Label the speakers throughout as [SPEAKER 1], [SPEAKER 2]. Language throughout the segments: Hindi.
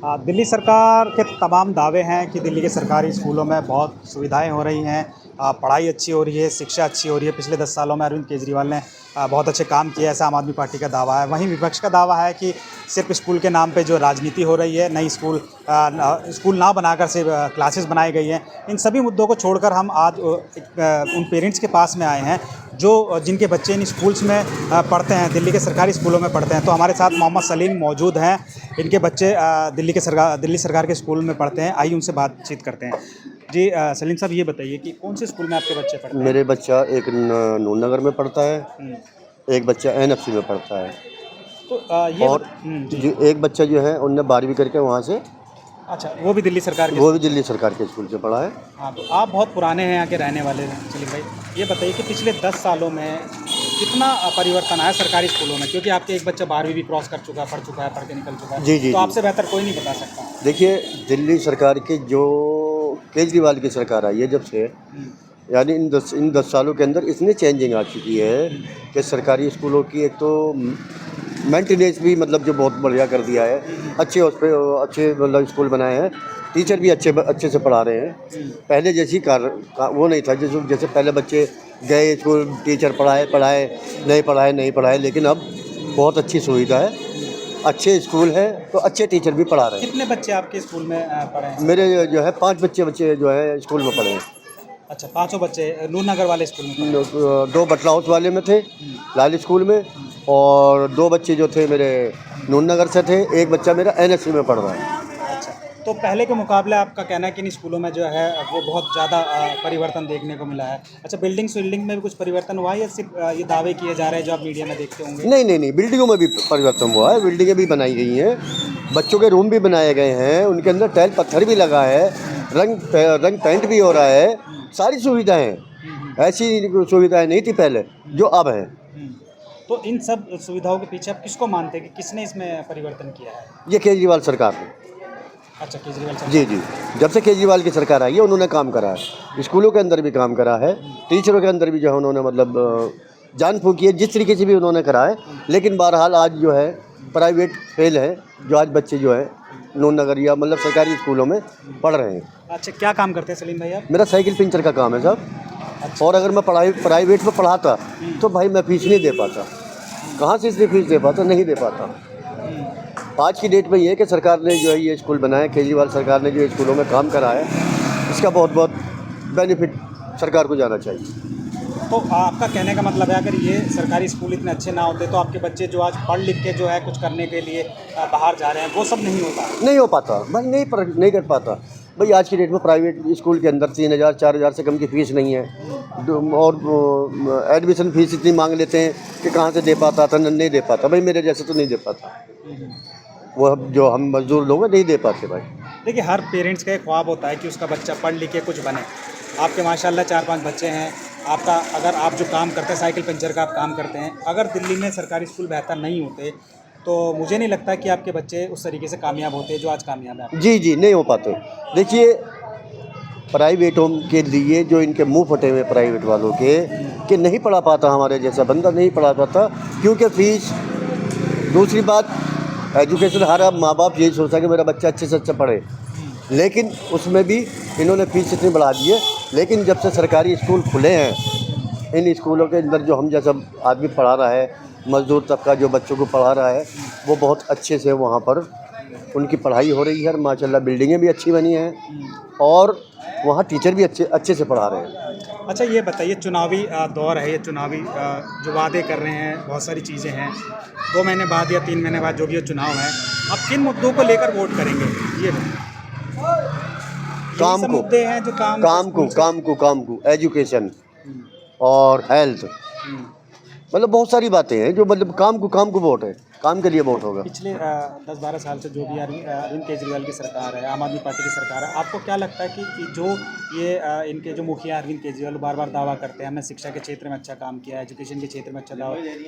[SPEAKER 1] दिल्ली सरकार के तमाम दावे हैं कि दिल्ली के सरकारी स्कूलों में बहुत सुविधाएं हो रही हैं, पढ़ाई अच्छी हो रही है, शिक्षा अच्छी हो रही है। पिछले 10 सालों में अरविंद केजरीवाल ने बहुत अच्छे काम किए, ऐसा आम आदमी पार्टी का दावा है। वहीं विपक्ष का दावा है कि सिर्फ स्कूल के नाम पे जो राजनीति हो रही है, नई स्कूल ना बनाकर सिर्फ क्लासेस बनाई गई हैं। इन सभी मुद्दों को छोड़कर हम आज उन पेरेंट्स के पास में आए हैं जो जिनके बच्चे इन स्कूल्स में पढ़ते हैं, दिल्ली के सरकारी स्कूलों में पढ़ते हैं। तो हमारे साथ मोहम्मद सलीम मौजूद हैं। इनके बच्चे दिल्ली सरकार के स्कूल में पढ़ते हैं। आइए उनसे बातचीत करते हैं। जी सलीम साहब, ये बताइए कि कौन से स्कूल में आपके बच्चे पढ़ते हैं?
[SPEAKER 2] मेरे बच्चा एक नून नगर में पढ़ता है, एक बच्चा एनएफसी में पढ़ता है।
[SPEAKER 1] तो ये
[SPEAKER 2] और जो एक बच्चा जो है उनने 12वीं करके वहाँ से,
[SPEAKER 1] अच्छा, वो भी दिल्ली सरकार के?
[SPEAKER 2] वो भी दिल्ली सरकार के स्कूल से पढ़ा है।
[SPEAKER 1] हाँ, तो आप बहुत पुराने हैं यहाँ के रहने वाले हैं सलीम भाई। ये बताइए कि पिछले 10 सालों में कितना परिवर्तन आया सरकारी स्कूलों में? क्योंकि आपके एक बच्चा 12वीं भी क्रॉस कर चुका है, पढ़ के निकल चुका है।
[SPEAKER 2] जी।
[SPEAKER 1] तो आपसे बेहतर कोई नहीं बता सकता।
[SPEAKER 2] देखिए, दिल्ली सरकार के जो केजरीवाल की सरकार आई है जब से, यानी इन 10 सालों के अंदर इतनी चेंजिंग आ चुकी है कि सरकारी स्कूलों की एक तो मेंटेनेंस भी मतलब जो बहुत बढ़िया कर दिया है। अच्छे अच्छे मतलब स्कूल बनाए हैं, टीचर भी अच्छे से पढ़ा रहे हैं। पहले जैसी वो नहीं था, जैसे पहले बच्चे गए स्कूल, टीचर पढ़ाए नहीं पढ़ाए, लेकिन अब बहुत अच्छी सुविधा है, अच्छे स्कूल है, तो अच्छे टीचर भी पढ़ा रहे हैं।
[SPEAKER 1] कितने बच्चे आपके स्कूल में पढ़े हैं?
[SPEAKER 2] मेरे जो है 5 बच्चे जो है स्कूल में पढ़े हैं।
[SPEAKER 1] अच्छा, 5 बच्चे नूर नगर वाले स्कूल में?
[SPEAKER 2] 2 बटला हाउस वाले में थे, लाल स्कूल में, और 2 बच्चे जो थे मेरे नून नगर से थे। एक बच्चा मेरा एनएससी में पढ़ रहा है।
[SPEAKER 1] अच्छा, तो पहले के मुकाबले आपका कहना है कि इन स्कूलों में जो है वो बहुत ज़्यादा परिवर्तन देखने को मिला है। अच्छा, बिल्डिंग में भी कुछ परिवर्तन हुआ है या सिर्फ ये दावे किए जा रहे हैं जो आप मीडिया में देखते होंगे?
[SPEAKER 2] नहीं, बिल्डिंगों में भी परिवर्तन हुआ है। बिल्डिंगें भी बनाई गई हैं, बच्चों के रूम भी बनाए गए हैं, उनके अंदर टाइल पत्थर भी लगा है, रंग पेंट भी हो रहा है, सारी सुविधाएँ हैं। ऐसी सुविधाएँ नहीं थी पहले जो अब हैं।
[SPEAKER 1] तो इन सब सुविधाओं के पीछे आप किसको मानते हैं कि किसने इसमें परिवर्तन किया है?
[SPEAKER 2] ये केजरीवाल सरकार ने।
[SPEAKER 1] अच्छा, केजरीवाल सरकार।
[SPEAKER 2] जी। जब से केजरीवाल की सरकार आई है उन्होंने काम करा है, स्कूलों के अंदर भी काम करा है, टीचरों के अंदर भी जो है उन्होंने मतलब जान फूंकी है, जिस तरीके से भी उन्होंने करा है। लेकिन बहरहाल आज जो है प्राइवेट फेल है, जो आज बच्चे जो है नून नगर या मतलब सरकारी स्कूलों में पढ़ रहे हैं।
[SPEAKER 1] अच्छा, क्या काम करते हैं सलीम भाई आप?
[SPEAKER 2] मेरा साइकिल पंचर का काम है साहब।
[SPEAKER 1] अच्छा।
[SPEAKER 2] और अगर मैं प्राइवेट में पढ़ाता तो भाई मैं फीस नहीं दे पाता। कहाँ से इसलिए फीस दे पाता? नहीं दे पाता। आज की डेट में ये है कि सरकार ने जो है ये स्कूल बनाया, केजरीवाल सरकार ने जो स्कूलों में काम करा है, इसका बहुत बेनिफिट सरकार को जाना चाहिए।
[SPEAKER 1] तो आपका कहने का मतलब है अगर ये सरकारी स्कूल इतने अच्छे ना होते तो आपके बच्चे जो आज पढ़ लिख के जो है कुछ करने के लिए बाहर जा रहे हैं, वो सब नहीं हो पाता
[SPEAKER 2] भाई, नहीं कर पाता भाई। आज की डेट में प्राइवेट स्कूल के अंदर 3,000 4,000 से कम की फ़ीस नहीं है, और एडमिशन फ़ीस इतनी मांग लेते हैं कि कहाँ से दे पाता था, नहीं दे पाता भाई। मेरे जैसे तो नहीं दे पाता, वो जो हम मजदूर लोग हैं नहीं दे पाते भाई।
[SPEAKER 1] देखिए, हर पेरेंट्स का एक ख्वाब होता है कि उसका बच्चा पढ़ लिख के कुछ बने। आपके माशाल्लाह 4-5 बच्चे हैं। आपका अगर आप जो काम करते हैं साइकिल पंचर का आप काम करते हैं, अगर दिल्ली में सरकारी स्कूल बेहतर नहीं होते तो मुझे नहीं लगता कि आपके बच्चे उस तरीके से कामयाब होते जो आज कामयाब हैं।
[SPEAKER 2] जी, नहीं हो पाते। देखिए, प्राइवेटों के लिए जो इनके मुंह फटे हुए प्राइवेट वालों के कि नहीं पढ़ा पाता, हमारे जैसा बंदा नहीं पढ़ा पाता, क्योंकि फ़ीस। दूसरी बात, एजुकेशन, हर माँ बाप यही सोचता है कि मेरा बच्चा अच्छे से अच्छा पढ़े, लेकिन उसमें भी इन्होंने फ़ीस इतनी बढ़ा दी है। लेकिन जब से सरकारी स्कूल खुले हैं, इन स्कूलों के अंदर जो हम जैसा आदमी पढ़ा रहा है, मज़दूर तबका जो बच्चों को पढ़ा रहा है, वो बहुत अच्छे से वहाँ पर उनकी पढ़ाई हो रही है। माशाल्लाह बिल्डिंगें भी अच्छी बनी हैं, और वहाँ टीचर भी अच्छे से पढ़ा रहे हैं।
[SPEAKER 1] अच्छा, ये बताइए, चुनावी दौर है, ये चुनावी जो वादे कर रहे हैं, बहुत सारी चीज़ें हैं, 2 महीने बाद या 3 महीने बाद जो भी ये चुनाव है, आप किन मुद्दों को लेकर वोट करेंगे? ये
[SPEAKER 2] काम को एजुकेशन और हेल्थ, मतलब बहुत सारी बातें हैं जो मतलब काम को वोट है, काम के लिए वोट होगा।
[SPEAKER 1] पिछले 10-12 साल से जो भी अरविंद केजरीवाल की सरकार है, आम आदमी पार्टी की सरकार है, आपको क्या लगता है कि जो ये इनके जो मुखिया अरविंद केजरीवाल बार दावा करते हैं हमने शिक्षा के क्षेत्र में अच्छा काम किया, एजुकेशन के क्षेत्र में अच्छा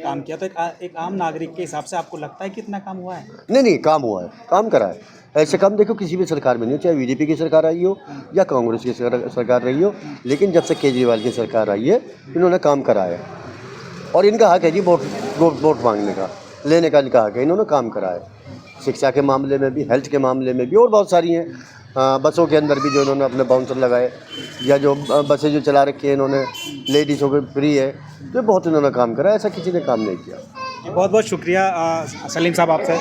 [SPEAKER 1] काम किया, तो एक आम नागरिक के हिसाब से आपको लगता है कि इतना काम हुआ है? नहीं,
[SPEAKER 2] काम हुआ है, काम करा है। ऐसे काम देखो किसी भी सरकार में नहीं हो, चाहे बीजेपी की सरकार आई हो या कांग्रेस की सरकार रही हो, लेकिन जब से केजरीवाल की सरकार आई है इन्होंने काम कराया, और इनका हक है जी वोट मांगने का, लेने का इनका हक है, इन्होंने काम कराया। शिक्षा के मामले में भी, हेल्थ के मामले में भी, और बहुत सारी हैं। बसों के अंदर भी जो इन्होंने अपने बाउंसर लगाए, या जो बसें जो चला रखी हैं इन्होंने, लेडीज़ों को फ्री है, तो बहुत इन्होंने काम करा, ऐसा किसी ने काम नहीं किया।
[SPEAKER 1] बहुत बहुत शुक्रिया सलीम साहब आपसे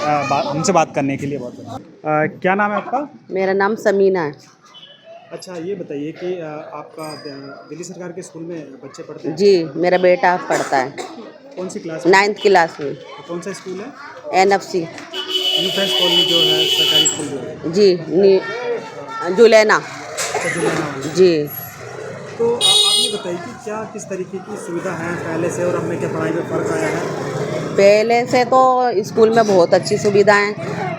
[SPEAKER 1] हमसे बात करने के लिए। बहुत क्या नाम है आपका?
[SPEAKER 3] मेरा नाम समीना है।
[SPEAKER 1] अच्छा, ये बताइए कि आपका दिल्ली सरकार के स्कूल में बच्चे पढ़ते हैं?
[SPEAKER 3] जी, मेरा बेटा पढ़ता है
[SPEAKER 1] कौन सी क्लास में?
[SPEAKER 3] 9th क्लास में।
[SPEAKER 1] कौन सा स्कूल है?
[SPEAKER 3] NFC।
[SPEAKER 1] न्यू फ्रेंड्स कॉलोनी जो है सरकारी स्कूल जो है?
[SPEAKER 3] जी, जुलेना।
[SPEAKER 1] अच्छा, जुलेना वाला।
[SPEAKER 3] जी,
[SPEAKER 1] तो आप ये बताइए कि क्या किस तरीके की सुविधा है पहले से और अब में, क्या पढ़ाई में फ़र्क आया है?
[SPEAKER 3] पहले से तो स्कूल में बहुत अच्छी सुविधाएं,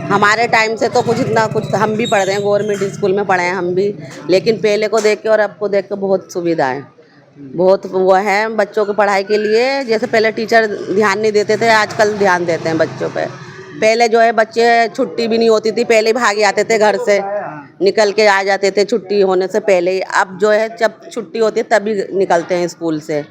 [SPEAKER 3] हमारे टाइम से तो कुछ इतना कुछ, हम भी पढ़ रहे हैं गवर्नमेंट स्कूल में पढ़े हैं हम भी, लेकिन पहले को देख के और अब को देख के बहुत सुविधाएं, बहुत वो है बच्चों की पढ़ाई के लिए। जैसे पहले टीचर ध्यान नहीं देते थे, आजकल ध्यान देते हैं बच्चों पे। पहले जो है बच्चे छुट्टी भी नहीं होती थी, पहले ही भागे आते थे घर से, निकल के आ जाते थे छुट्टी होने से पहले ही। अब जो है जब छुट्टी होती है तभी निकलते हैं स्कूल से,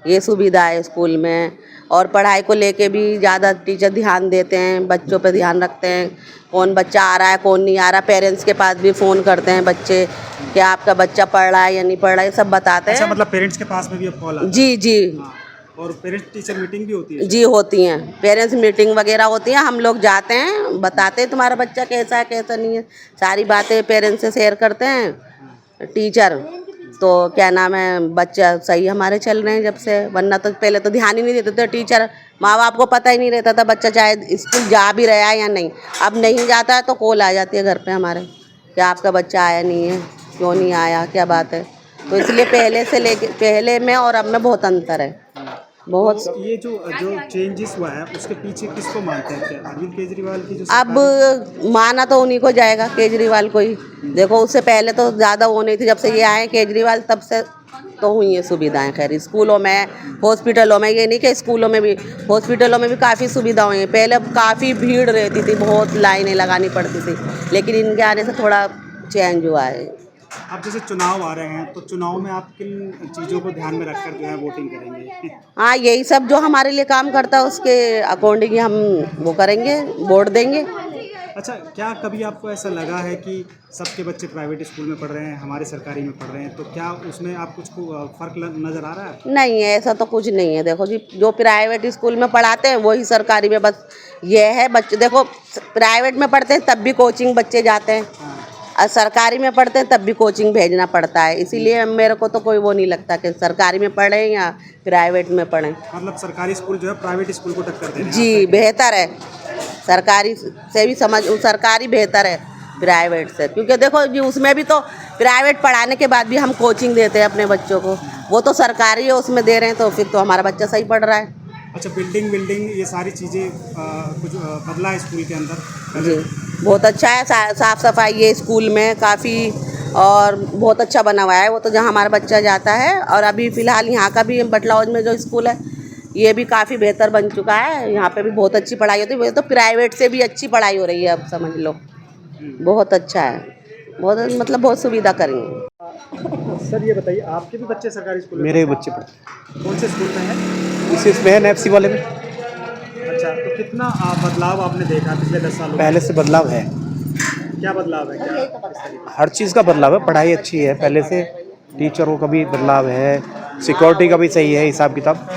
[SPEAKER 3] ये सुविधा है स्कूल में। और पढ़ाई को लेके भी ज़्यादा टीचर ध्यान देते हैं, बच्चों पे ध्यान रखते हैं, कौन बच्चा आ रहा है कौन नहीं आ रहा। पेरेंट्स के पास भी फ़ोन करते हैं बच्चे कि आपका बच्चा पढ़ रहा है या नहीं पढ़ रहा है, सब बताते हैं।
[SPEAKER 1] अच्छा, मतलब पेरेंट्स के पास में भी अब कॉल आता है?
[SPEAKER 3] जी जी।
[SPEAKER 1] हाँ, और पेरेंट्स टीचर मीटिंग भी होती है?
[SPEAKER 3] जी होती हैं, पेरेंट्स मीटिंग वगैरह होती हैं, हम लोग जाते हैं, बताते हैं तुम्हारा बच्चा कैसा है कैसा नहीं है, सारी बातें पेरेंट्स से शेयर करते हैं टीचर। तो क्या नाम है, बच्चा सही हमारे चल रहे हैं जब से, वरना तो पहले तो ध्यान ही नहीं देते थे टीचर, माँ बाप को पता ही नहीं रहता था बच्चा चाहे स्कूल जा भी रहा है या नहीं। अब नहीं जाता है तो कॉल आ जाती है घर पे हमारे कि आपका बच्चा आया नहीं है, क्यों नहीं आया, क्या बात है। तो इसलिए पहले से लेके, पहले में और अब में बहुत अंतर है, बहुत।
[SPEAKER 1] तो ये जो चेंजेस हुआ है उसके पीछे किसको मानते हैं? क्या अरविंद केजरीवाल की जो
[SPEAKER 3] अब माना तो उन्हीं को जाएगा, केजरीवाल को ही। देखो उससे पहले तो ज़्यादा वो नहीं थी, जब से ये आए केजरीवाल तब से तो हुई है सुविधाएं। खैर स्कूलों में, हॉस्पिटलों में, ये नहीं कि स्कूलों में भी, हॉस्पिटलों में भी काफ़ी सुविधा हुई है। पहले काफ़ी भीड़ रहती थी, बहुत लाइनें लगानी पड़ती थी, लेकिन इनके आने से थोड़ा चेंज हुआ है।
[SPEAKER 1] अब जैसे चुनाव आ रहे हैं तो चुनाव में आप किन चीज़ों को ध्यान में रखकर जो है वोटिंग करेंगे?
[SPEAKER 3] हाँ, यही सब जो हमारे लिए काम करता है उसके अकॉर्डिंग ही हम वो करेंगे, वोट देंगे।
[SPEAKER 1] अच्छा, क्या कभी आपको ऐसा लगा है कि सबके बच्चे प्राइवेट स्कूल में पढ़ रहे हैं, हमारे सरकारी में पढ़ रहे हैं, तो क्या उसमें आप कुछ फ़र्क नज़र आ रहा है?
[SPEAKER 3] नहीं, ऐसा तो कुछ नहीं है। देखो जी, जो प्राइवेट स्कूल में पढ़ाते हैं वही सरकारी में, बस ये है बच्चे देखो प्राइवेट में पढ़ते हैं तब भी कोचिंग बच्चे जाते हैं, और सरकारी में पढ़ते हैं तब भी कोचिंग भेजना पड़ता है। इसीलिए मेरे को तो कोई वो नहीं लगता कि सरकारी में पढ़ें या प्राइवेट में पढ़ें।
[SPEAKER 1] मतलब सरकारी स्कूल जो है प्राइवेट स्कूल को टक्कर दे रहे हैं?
[SPEAKER 3] जी, बेहतर है सरकारी से भी, समझ सरकारी बेहतर है प्राइवेट से, क्योंकि देखो जी उसमें भी तो प्राइवेट पढ़ाने के बाद भी हम कोचिंग देते हैं अपने बच्चों को, वो तो सरकारी है उसमें दे रहे हैं, तो फिर तो हमारा बच्चा सही पढ़ रहा है।
[SPEAKER 1] अच्छा, बिल्डिंग ये सारी चीज़ें कुछ बदला है स्कूल के अंदर?
[SPEAKER 3] जी, बहुत अच्छा है, साफ़ सफाई है स्कूल में काफ़ी, और बहुत अच्छा बना हुआ है वो तो, जहाँ हमारा बच्चा जाता है। और अभी फ़िलहाल यहाँ का भी बटलाउज में जो स्कूल है ये भी काफ़ी बेहतर बन चुका है, यहाँ पे भी बहुत अच्छी पढ़ाई होती है। वैसे तो प्राइवेट से भी अच्छी पढ़ाई हो रही है अब, समझ लो बहुत अच्छा है, बहुत मतलब बहुत सुविधा करेंगे।
[SPEAKER 1] सर ये बताइए, आपके भी बच्चे सरकारी स्कूल में?
[SPEAKER 4] मेरे बच्चे पढ़ते
[SPEAKER 1] कौन से स्कूल में हैं?
[SPEAKER 4] हैं इसमें है NFC वाले में।
[SPEAKER 1] अच्छा, तो कितना बदलाव आपने देखा पिछले 10 सालों में?
[SPEAKER 4] पहले से बदलाव है,
[SPEAKER 1] क्या बदलाव है, क्या किस तरीके?
[SPEAKER 4] हर चीज़ का बदलाव है, पढ़ाई अच्छी है पहले से, टीचरों का भी बदलाव है, सिक्योरिटी का भी सही है हिसाब किताब।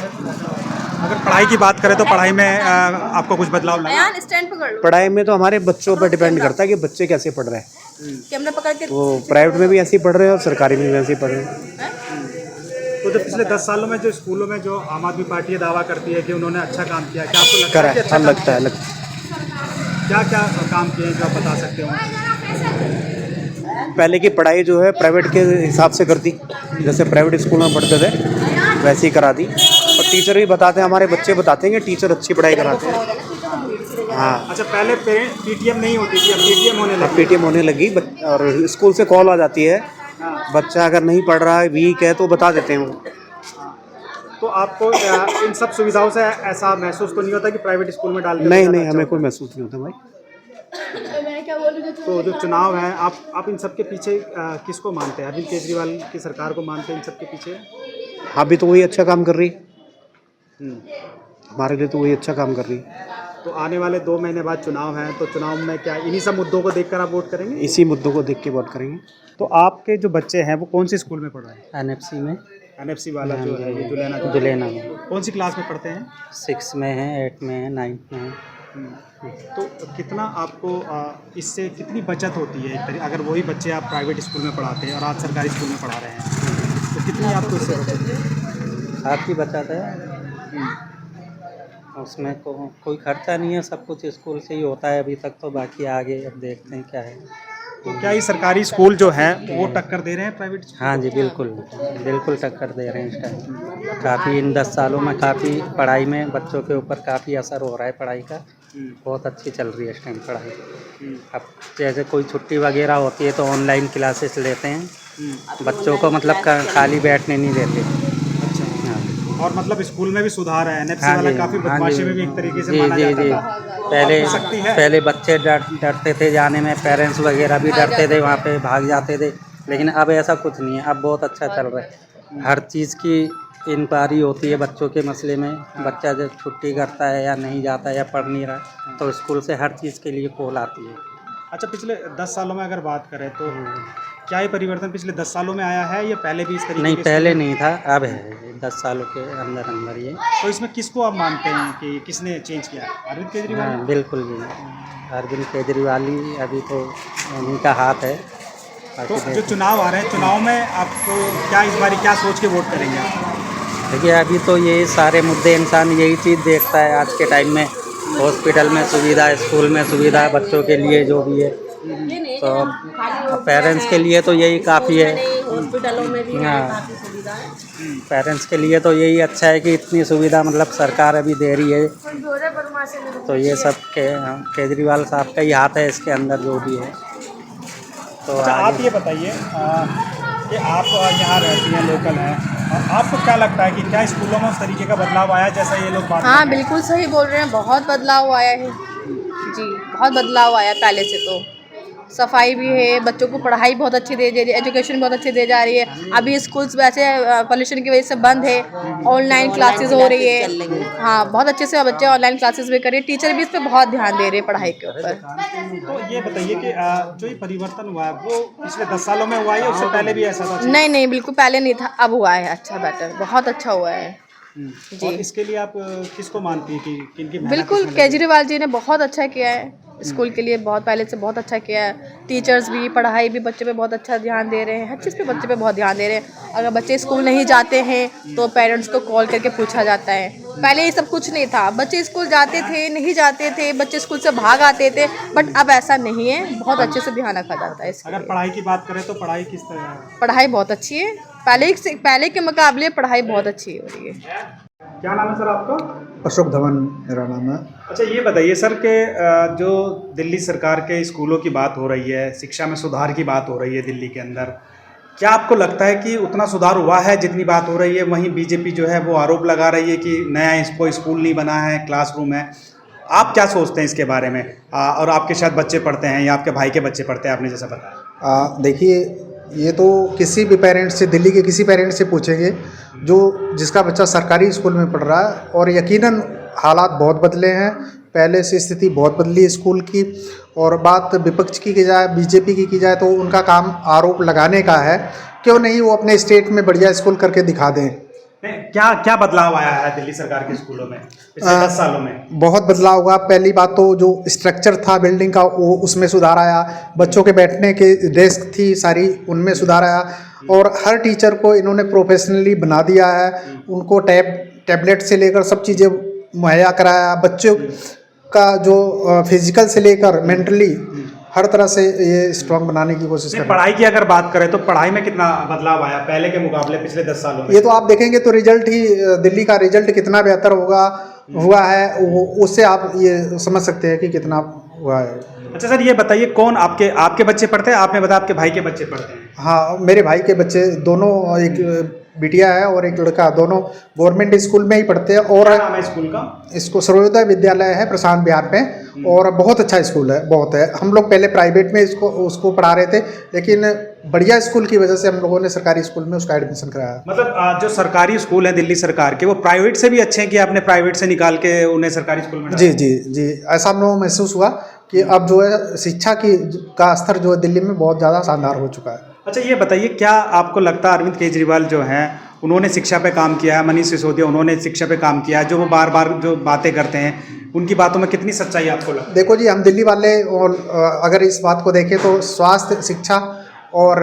[SPEAKER 1] अगर पढ़ाई की बात करें तो पढ़ाई में आपको कुछ बदलाव लगा?
[SPEAKER 4] पढ़ाई में तो हमारे बच्चों पर डिपेंड करता है कि बच्चे कैसे पढ़ रहे हैं, वो प्राइवेट में भी ऐसे ही पढ़ रहे हैं और सरकारी में भी ऐसे ही पढ़ रहे हैं।
[SPEAKER 1] तो जो पिछले 10 सालों में जो स्कूलों में जो आम आदमी पार्टी दावा करती है कि उन्होंने अच्छा काम किया, क्या आपको लगता है कि अच्छा काम
[SPEAKER 4] लगता है
[SPEAKER 1] क्या क्या काम किए हैं जो आप बता सकते हो?
[SPEAKER 4] पहले की पढ़ाई जो है प्राइवेट के हिसाब से करती, जैसे प्राइवेट स्कूल में पढ़ते थे वैसे ही करा दी, और टीचर भी बताते हैं, हमारे बच्चे बताते हैं कि टीचर अच्छी पढ़ाई कराते हैं। हाँ।
[SPEAKER 1] अच्छा, पहले PTM नहीं होती थी, अब PTM होने लगी?
[SPEAKER 4] PTM होने लगी, और स्कूल से कॉल आ जाती है, बच्चा अगर नहीं पढ़ रहा है, वीक है, तो बता देते हैं वो।
[SPEAKER 1] तो आपको इन सब सुविधाओं से ऐसा महसूस तो नहीं होता कि प्राइवेट स्कूल में डालते?
[SPEAKER 4] नहीं, हमें कोई महसूस नहीं होता भाई।
[SPEAKER 1] तो जो चुनाव है, आप इन सब के पीछे किसको मानते हैं? अरविंद केजरीवाल की सरकार को मानते हैं इन सब के पीछे?
[SPEAKER 4] हाँ, भी तो वही अच्छा काम कर रही, हमारे लिए तो वही अच्छा काम कर रही।
[SPEAKER 1] तो आने वाले 2 महीने बाद चुनाव हैं, तो चुनाव में क्या इन्हीं सब मुद्दों को देखकर आप वोट करेंगे?
[SPEAKER 4] इसी मुद्दों को देख के वोट करेंगे।
[SPEAKER 1] तो आपके जो बच्चे हैं वो कौन से स्कूल में पढ़ रहे हैं?
[SPEAKER 5] एनएफसी में,
[SPEAKER 1] एनएफसी वाला जो है ये दुलेना जो
[SPEAKER 5] दुलेना में
[SPEAKER 1] कौन सी क्लास में पढ़ते हैं?
[SPEAKER 5] 6 में है, 8 में है, 9 में है।
[SPEAKER 1] तो कितना आपको इससे कितनी बचत होती है एक तरीके अगर वही बच्चे आप प्राइवेट स्कूल में पढ़ाते हैं और आज सरकारी स्कूल में पढ़ा रहे हैं तो कितनी आपको इससे बचत है?
[SPEAKER 5] काफ़ी बचत है उसमें, कोई खर्चा नहीं है, सब कुछ स्कूल से ही होता है अभी तक, तो बाकी आगे अब देखते हैं क्या है।
[SPEAKER 1] तो क्या ये सरकारी स्कूल जो है वो टक्कर दे रहे हैं प्राइवेट स्कूल?
[SPEAKER 5] हाँ जी, बिल्कुल बिल्कुल टक्कर दे रहे हैं इस टाइम। काफ़ी इन 10 सालों में काफ़ी पढ़ाई में बच्चों के ऊपर काफ़ी असर हो रहा है पढ़ाई का। बहुत अच्छी चल रही है इस टाइम पढ़ाई। अब जैसे कोई छुट्टी वगैरह होती है तो ऑनलाइन क्लासेस लेते हैं बच्चों को, मतलब खाली बैठने नहीं देते।
[SPEAKER 1] अच्छा। और मतलब स्कूल में भी सुधार है, एनएफसी
[SPEAKER 5] हाँ
[SPEAKER 1] वाला
[SPEAKER 5] जी,
[SPEAKER 1] काफ़ी
[SPEAKER 5] हाँ
[SPEAKER 1] बदमाशी
[SPEAKER 5] जी,
[SPEAKER 1] में भी एक तरीके से
[SPEAKER 5] जी
[SPEAKER 1] माना
[SPEAKER 5] जी
[SPEAKER 1] जाता
[SPEAKER 5] जी
[SPEAKER 1] था।
[SPEAKER 5] पहले बच्चे डरते थे जाने में, पेरेंट्स वगैरह भी डरते थे, वहाँ पे भाग जाते थे, लेकिन अब ऐसा कुछ नहीं है, अब बहुत अच्छा चल रहा है। हर चीज़ की इंक्वायरी होती है बच्चों के मसले में, बच्चा जब छुट्टी करता है या नहीं जाता है या पढ़ नहीं रहा तो स्कूल से हर चीज़ के लिए कॉल आती है।
[SPEAKER 1] अच्छा, पिछले 10 सालों में अगर बात करें तो क्या ये परिवर्तन पिछले 10 सालों में आया है या पहले भी इस तरीके
[SPEAKER 5] नहीं,
[SPEAKER 1] के
[SPEAKER 5] पहले नहीं था, अब है 10 सालों के अंदर अंदर ये।
[SPEAKER 1] तो इसमें किसको आप मानते हैं कि किसने चेंज किया है? अरविंद केजरीवाल?
[SPEAKER 5] हाँ बिल्कुल जी, अरविंद केजरीवाल ही अभी तो उन्हीं का हाथ है।
[SPEAKER 1] तो जो चुनाव आ रहे हैं, चुनाव में आपको क्या इस बार क्या सोच के वोट करेंगे आप?
[SPEAKER 5] देखिए अभी तो ये सारे मुद्दे, इंसान यही चीज़ देखता है आज के टाइम में, हॉस्पिटल में सुविधा, स्कूल में सुविधा, बच्चों के लिए जो भी है, तो पेरेंट्स के लिए तो यही काफ़ी है।
[SPEAKER 3] हॉस्पिटलों में भी
[SPEAKER 5] हाँ, पेरेंट्स के लिए तो यही अच्छा है कि इतनी सुविधा मतलब सरकार अभी दे रही है, तो ये सब केजरीवाल साहब का ही हाथ है इसके अंदर जो भी है। तो
[SPEAKER 1] अच्छा, आप ये बताइए कि आप यहाँ रहती हैं, लोकल हैं, और आपको क्या लगता है कि क्या स्कूलों में उस तरीके का बदलाव आया जैसा ये लोग बात
[SPEAKER 6] हाँ
[SPEAKER 1] कर रहे हैं?
[SPEAKER 6] बिल्कुल सही बोल रहे हैं, बहुत बदलाव आया है जी, बहुत बदलाव आया पहले से। तो सफाई भी है, बच्चों को पढ़ाई बहुत अच्छी दे जा रही है, एजुकेशन बहुत अच्छी दे जा रही है। अभी स्कूल्स वैसे पोल्यूशन की वजह से बंद है, ऑनलाइन क्लासेस हो रही है। हाँ, बहुत अच्छे से बच्चे ऑनलाइन क्लासेस भी कर रहे हैं, टीचर भी इस पर बहुत ध्यान दे रहे हैं पढ़ाई के ऊपर।
[SPEAKER 1] तो ये बताइए कि जो ये परिवर्तन हुआ है वो पिछले 10 सालों में हुआ है या उससे पहले भी ऐसा था?
[SPEAKER 6] नहीं नहीं, बिल्कुल पहले नहीं था, अब हुआ है अच्छा, बेटर, बहुत अच्छा हुआ है जी।
[SPEAKER 1] और इसके लिए आप किसको मानती हैं कि किनकी मेहनत
[SPEAKER 6] बिल्कुल,
[SPEAKER 1] इसमें लगी?
[SPEAKER 6] केजरीवाल जी ने बहुत अच्छा किया है स्कूल के लिए, बहुत पहले से बहुत अच्छा किया है। टीचर्स भी, पढ़ाई भी, बच्चे पे बहुत अच्छा ध्यान दे रहे हैं, हर चीज़ पे बच्चे पे बहुत ध्यान दे रहे हैं। अगर बच्चे स्कूल नहीं जाते हैं तो पेरेंट्स को कॉल करके पूछा जाता है। पहले ये सब कुछ नहीं था, बच्चे स्कूल जाते थे, नहीं जाते थे, बच्चे स्कूल से भाग आते थे, बट अब ऐसा नहीं है, बहुत अच्छे से ध्यान रखा जाता है इसके
[SPEAKER 1] अगर
[SPEAKER 6] लिए।
[SPEAKER 1] पढ़ाई की बात करें तो पढ़ाई किस तरह है?
[SPEAKER 6] पढ़ाई बहुत अच्छी है, पहले के मुकाबले पढ़ाई बहुत अच्छी हो रही है।
[SPEAKER 1] क्या नाम है सर आपका?
[SPEAKER 7] अशोक धवन मेरा नाम है।
[SPEAKER 1] अच्छा, ये बताइए सर कि जो दिल्ली सरकार के स्कूलों की बात हो रही है, शिक्षा में सुधार की बात हो रही है दिल्ली के अंदर, क्या आपको लगता है कि उतना सुधार हुआ है जितनी बात हो रही है? वहीं बीजेपी जो है वो आरोप लगा रही है कि नया कोई स्कूल नहीं बना है, क्लासरूम है। आप क्या सोचते हैं इसके बारे में? और आपके शायद बच्चे पढ़ते हैं या आपके भाई के बच्चे पढ़ते हैं, आपने जैसा बताया।
[SPEAKER 7] देखिए, ये तो किसी भी पेरेंट्स से, दिल्ली के किसी पेरेंट्स से पूछेंगे जो जिसका बच्चा सरकारी स्कूल में पढ़ रहा है, और यकीनन हालात बहुत बदले हैं, पहले से स्थिति बहुत बदली है स्कूल की। और बात विपक्ष की जाए, बीजेपी की जाए, तो उनका काम आरोप लगाने का है, क्यों नहीं वो अपने स्टेट में बढ़िया स्कूल करके दिखा दें।
[SPEAKER 1] क्या क्या बदलाव आया है दिल्ली सरकार के स्कूलों में पिछले 10 सालों में?
[SPEAKER 7] बहुत बदलाव हुआ। पहली बात तो जो स्ट्रक्चर था बिल्डिंग का, वो उसमें सुधार आया। बच्चों के बैठने के डेस्क थी सारी, उनमें सुधार आया। और हर टीचर को इन्होंने प्रोफेशनली बना दिया है, उनको टैबलेट से लेकर सब चीज़ें मुहैया कराया। बच्चों का जो फिजिकल से लेकर मेंटली हर तरह से ये स्ट्रॉन्ग बनाने की कोशिश कर रहे हैं।
[SPEAKER 1] पढ़ाई की अगर बात करें तो पढ़ाई में कितना बदलाव आया पहले के मुकाबले पिछले 10 सालों में?
[SPEAKER 7] ये तो आप देखेंगे तो रिजल्ट ही, दिल्ली का रिजल्ट कितना बेहतर हुआ है, उससे आप ये समझ सकते हैं कि कितना हुआ है।
[SPEAKER 1] अच्छा सर, ये बताइए कौन आपके बच्चे पढ़ते हैं? आपने बताया आपके भाई के बच्चे पढ़ते हैं।
[SPEAKER 7] हाँ, मेरे भाई के बच्चे दोनों, एक बिटिया है और एक लड़का, दोनों गवर्नमेंट स्कूल में ही पढ़ते हैं। और
[SPEAKER 1] क्या नाम है स्कूल का?
[SPEAKER 7] इसको सर्वोदय विद्यालय है प्रशांत बिहार में, और बहुत अच्छा स्कूल है, बहुत है। हम लोग पहले प्राइवेट में उसको पढ़ा रहे थे, लेकिन बढ़िया स्कूल की वजह से हम लोगों ने सरकारी स्कूल में उसका एडमिशन कराया।
[SPEAKER 1] मतलब जो सरकारी स्कूल हैं दिल्ली सरकार के, वो प्राइवेट से भी अच्छे हैं कि आपने प्राइवेट से निकाल के उन्हें सरकारी स्कूल में डाला?
[SPEAKER 7] जी जी जी, ऐसा हम लोगों को महसूस हुआ कि अब जो है शिक्षा की का स्तर जो है दिल्ली में बहुत ज़्यादा शानदार हो चुका है।
[SPEAKER 1] अच्छा ये बताइए, क्या आपको लगता है अरविंद केजरीवाल जो हैं उन्होंने शिक्षा पे काम किया है, मनीष सिसोदिया उन्होंने शिक्षा पे काम किया है, जो वो बार बार जो बातें करते हैं उनकी बातों में कितनी सच्चाई आपको लगता है?
[SPEAKER 7] देखो जी, हम दिल्ली वाले और अगर इस बात को देखें तो स्वास्थ्य शिक्षा और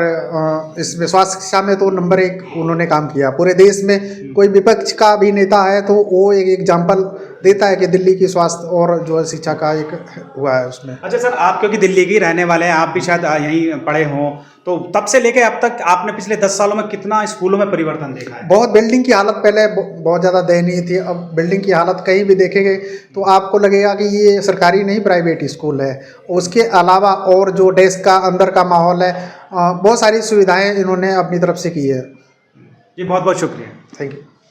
[SPEAKER 7] इसमें स्वास्थ्य शिक्षा में तो नंबर 1 उन्होंने काम किया। पूरे देश में कोई विपक्ष का भी नेता है तो वो एक एग्जाम्पल देता है कि दिल्ली की स्वास्थ्य और जो है शिक्षा का एक हुआ है उसमें।
[SPEAKER 1] अच्छा सर, आप क्योंकि दिल्ली के ही रहने वाले हैं, आप भी शायद यहीं पढ़े हों, तो तब से लेके अब तक आपने पिछले 10 सालों में कितना स्कूलों में परिवर्तन देखा है?
[SPEAKER 7] बहुत बिल्डिंग की हालत पहले बहुत ज़्यादा दयनीय थी, अब बिल्डिंग की हालत कहीं भी देखेंगे तो आपको लगेगा कि ये सरकारी नहीं प्राइवेट स्कूल है। उसके अलावा और जो डेस्क का अंदर का माहौल है, बहुत सारी सुविधाएं इन्होंने अपनी तरफ से की है।
[SPEAKER 1] जी बहुत बहुत शुक्रिया।
[SPEAKER 7] Thank you.